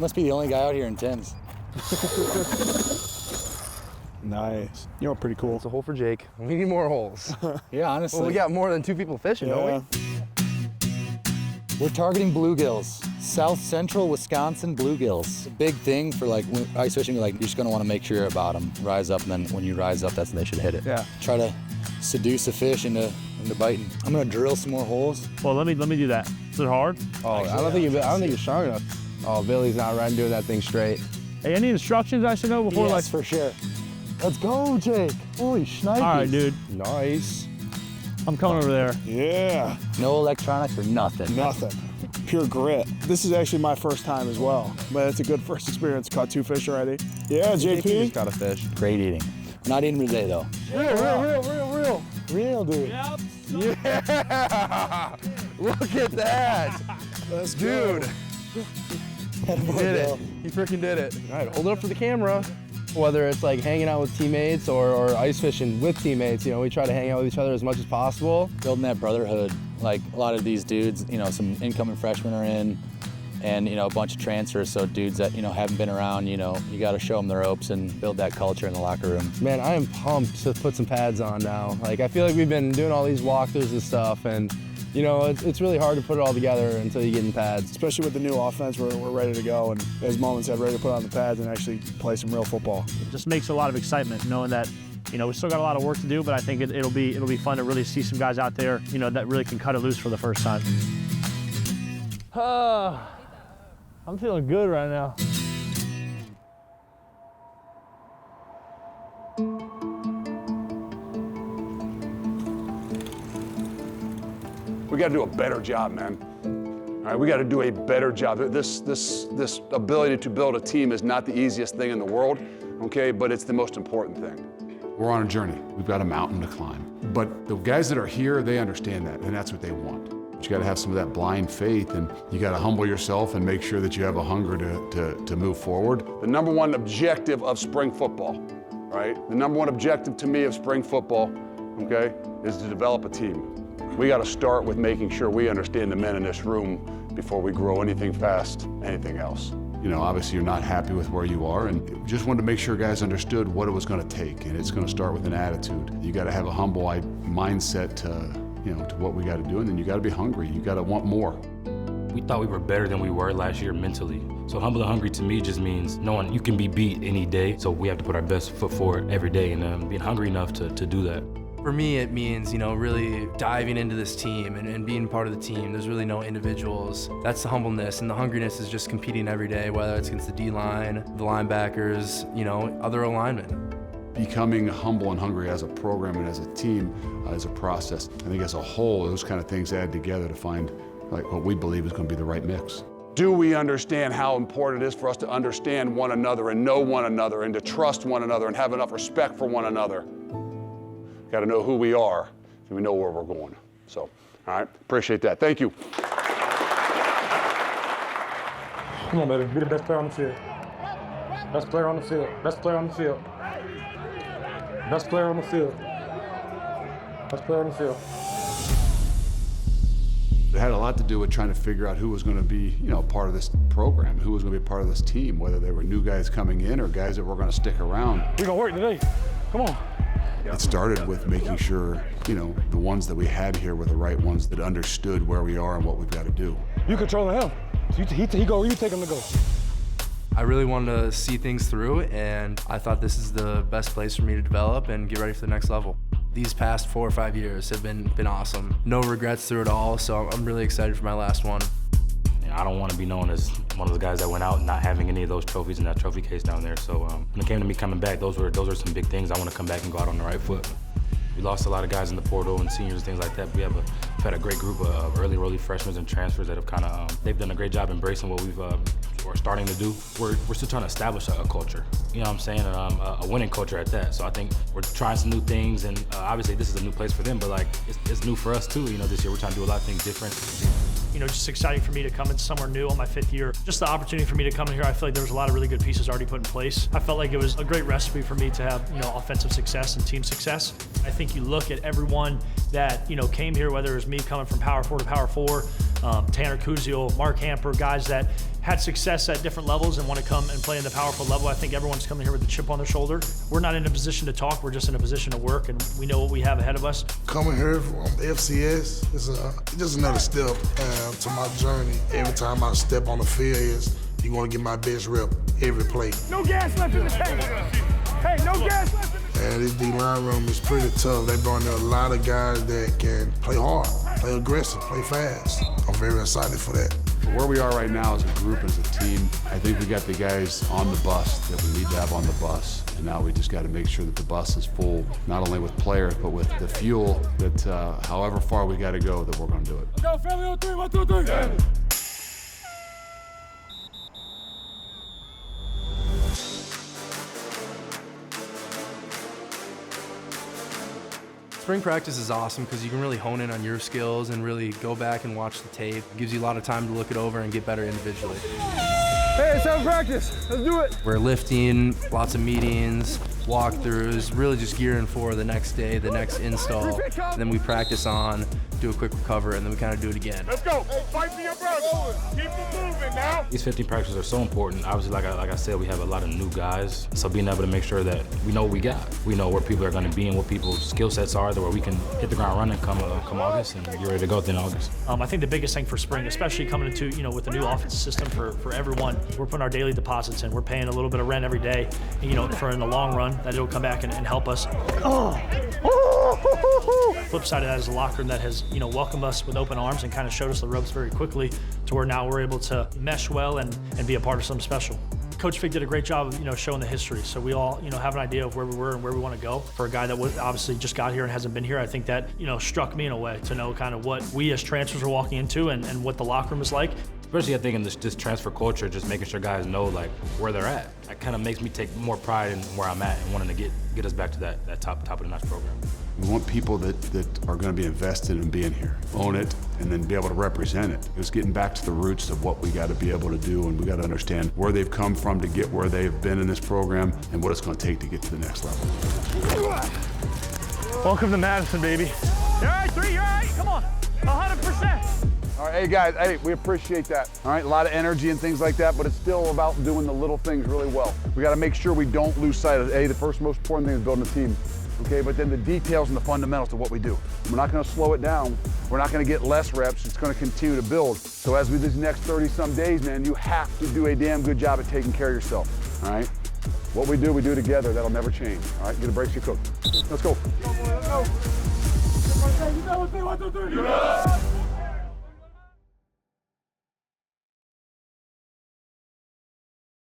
Must be the only guy out here in tins. Nice. You know, pretty cool. It's a hole for Jake. We need more holes. Yeah, honestly. Well, we got more than 2 people fishing, don't we? We're targeting bluegills. South central Wisconsin bluegills. It's a big thing for like ice fishing. Like you're just gonna want to make sure about them. Rise up, and then when you rise up, that's when they should hit it. Yeah. Try to seduce a fish into biting. I'm gonna drill some more holes. Well, let me do that. Is it hard? Oh, I don't think you're strong enough. Oh, Billy's not riding doing that thing straight. Hey, any instructions I should know before? Yes, for sure. Let's go, Jake. Holy shnikes. All right, dude. Nice. I'm coming over there. Yeah. No electronics or nothing. Nothing. Pure grit. This is actually my first time as well, but it's a good first experience. Caught 2 fish already. Yeah, JP. Just caught a fish. Great eating. We're not eating today though. Real, dude. Yep. Yeah! Look at that! Let's Dude! He He did it. He freaking did it. All right, hold it up for the camera. Whether it's like hanging out with teammates or ice fishing with teammates, you know, we try to hang out with each other as much as possible. Building that brotherhood. Like a lot of these dudes, you know, some incoming freshmen are in, and you know, a bunch of transfers. So dudes that, you know, haven't been around, you know, you got to show them the ropes and build that culture in the locker room. Man, I am pumped to put some pads on now. Like, I feel like we've been doing all these walkthroughs and stuff, and you know, it's really hard to put it all together until you get in pads. Especially with the new offense, we're ready to go, and as Moments said, ready to put on the pads and actually play some real football. It just makes a lot of excitement knowing that, you know, we still got a lot of work to do, but I think it'll be fun to really see some guys out there, you know, that really can cut it loose for the first time. I'm feeling good right now. We got to do a better job, man. All right, we got to do a better job. This ability to build a team is not the easiest thing in the world, okay, but it's the most important thing. We're on a journey. We've got a mountain to climb. But the guys that are here, they understand that, and that's what they want. But you got to have some of that blind faith, and you got to humble yourself and make sure that you have a hunger to move forward. The number one objective of spring football, right? The number one objective to me of spring football, okay, is to develop a team. We got to start with making sure we understand the men in this room before we grow anything fast, anything else. You know, obviously you're not happy with where you are, and just wanted to make sure guys understood what it was going to take, and it's going to start with an attitude. You got to have a humble mindset to, you know, to what we got to do, and then you got to be hungry. You got to want more. We thought we were better than we were last year mentally. So humble and hungry to me just means knowing you can be beat any day, so we have to put our best foot forward every day, and being hungry enough to do that. For me, it means, you know, really diving into this team and being part of the team. There's really no individuals. That's the humbleness, and the hungriness is just competing every day, whether it's against the D-line, the linebackers, you know, other alignment. Becoming humble and hungry as a program and as a team is a process. I think as a whole, those kind of things add together to find like what we believe is going to be the right mix. Do we understand how important it is for us to understand one another and know one another and to trust one another and have enough respect for one another? Got to know who we are, so we know where we're going. So, all right, appreciate that. Thank you. Come on, baby, be the best player on the field. Best player on the field. Best player on the field. Best player on the field. Best player on the field. It had a lot to do with trying to figure out who was going to be, you know, part of this program, who was going to be part of this team, whether they were new guys coming in or guys that were going to stick around. We're going to work today. Come on. It started with making sure, you know, the ones that we had here were the right ones that understood where we are and what we've got to do. You controlling him. He go, you take him to go. I really wanted to see things through, and I thought this is the best place for me to develop and get ready for the next level. These past 4 or 5 years have been awesome. No regrets through it all, so I'm really excited for my last one. I don't want to be known as one of the guys that went out not having any of those trophies in that trophy case down there. So when it came to me coming back, those were some big things. I want to come back and go out on the right foot. We lost a lot of guys in the portal and seniors and things like that. We've had a great group of early freshmen and transfers that have kind of, they've done a great job embracing what we're starting to do. We're still trying to establish a culture, you know what I'm saying, and a winning culture at that. So I think we're trying some new things, and obviously this is a new place for them, but like it's new for us too. You know, this year we're trying to do a lot of things different. You know, just exciting for me to come into somewhere new on my 5th year. Just the opportunity for me to come in here, I feel like there was a lot of really good pieces already put in place. I felt like it was a great recipe for me to have, you know, offensive success and team success. I think you look at everyone that, you know, came here, whether it was me coming from Power 4 to Power 4, Tanner Kuziel, Mark Hamper, guys that had success at different levels and want to come and play in the powerful level. I think everyone's coming here with a chip on their shoulder. We're not in a position to talk, we're just in a position to work, and we know what we have ahead of us. Coming here from FCS is just another step to my journey. Every time I step on the field, you're going to get my best rep every play. No gas left in the tank. Hey, no gas left in the tank. And this D-line room is pretty tough. They brought in a lot of guys that can play hard, play aggressive, play fast. I'm very excited for that. Where we are right now as a group, as a team, I think we got the guys on the bus that we need to have on the bus. And now we just got to make sure that the bus is full, not only with players, but with the fuel that however far we got to go, that we're going to do it. Go, family on 3, 1, 2, 3. Yeah. Spring practice is awesome because you can really hone in on your skills and really go back and watch the tape. It gives you a lot of time to look it over and get better individually. Hey, it's time practice. Let's do it. We're lifting, lots of meetings, walkthroughs, really just gearing for the next day, the next install. And then we practice on, do a quick recover, and then we kind of do it again. Let's go. Fight for your brother. Keep it moving now. These 15 practices are so important. Obviously, like I said, we have a lot of new guys. So being able to make sure that we know what we got. We know where people are going to be and what people's skill sets are, where we can hit the ground running come August and get ready to go in August. I think the biggest thing for spring, especially coming into, with the new offensive system for everyone, we're putting our daily deposits in. We're paying a little bit of rent every day, and, for in the long run, that it'll come back and help us. Flip side of that is the locker room that has, welcomed us with open arms and kind of showed us the ropes very quickly to where now we're able to mesh well and be a part of something special. Coach Fig did a great job of, showing the history. So we all, have an idea of where we were and where we want to go. For a guy that obviously just got here and hasn't been here, I think that, struck me in a way to know kind of what we as transfers are walking into and what the locker room is like. Especially I think in this transfer culture, just making sure guys know like where they're at. That kind of makes me take more pride in where I'm at and wanting to get us back to that top of the notch program. We want people that are going to be invested in being here, own it, and then be able to represent it. It's getting back to the roots of what we got to be able to do, and we got to understand where they've come from to get where they've been in this program and what it's going to take to get to the next level. Welcome to Madison, baby. You're all right, 3, you're all right, come on, 100%. All right, hey guys, we appreciate that. All right, a lot of energy and things like that, but it's still about doing the little things really well. We got to make sure we don't lose sight of, the first most important thing is building a team. Okay, but then the details and the fundamentals of what we do. We're not going to slow it down. We're not going to get less reps. It's going to continue to build. So as we these next 30-some days, man, you have to do a damn good job at taking care of yourself. All right? What we do together. That'll never change. All right, get a break, your coach. Let's go. Let's go.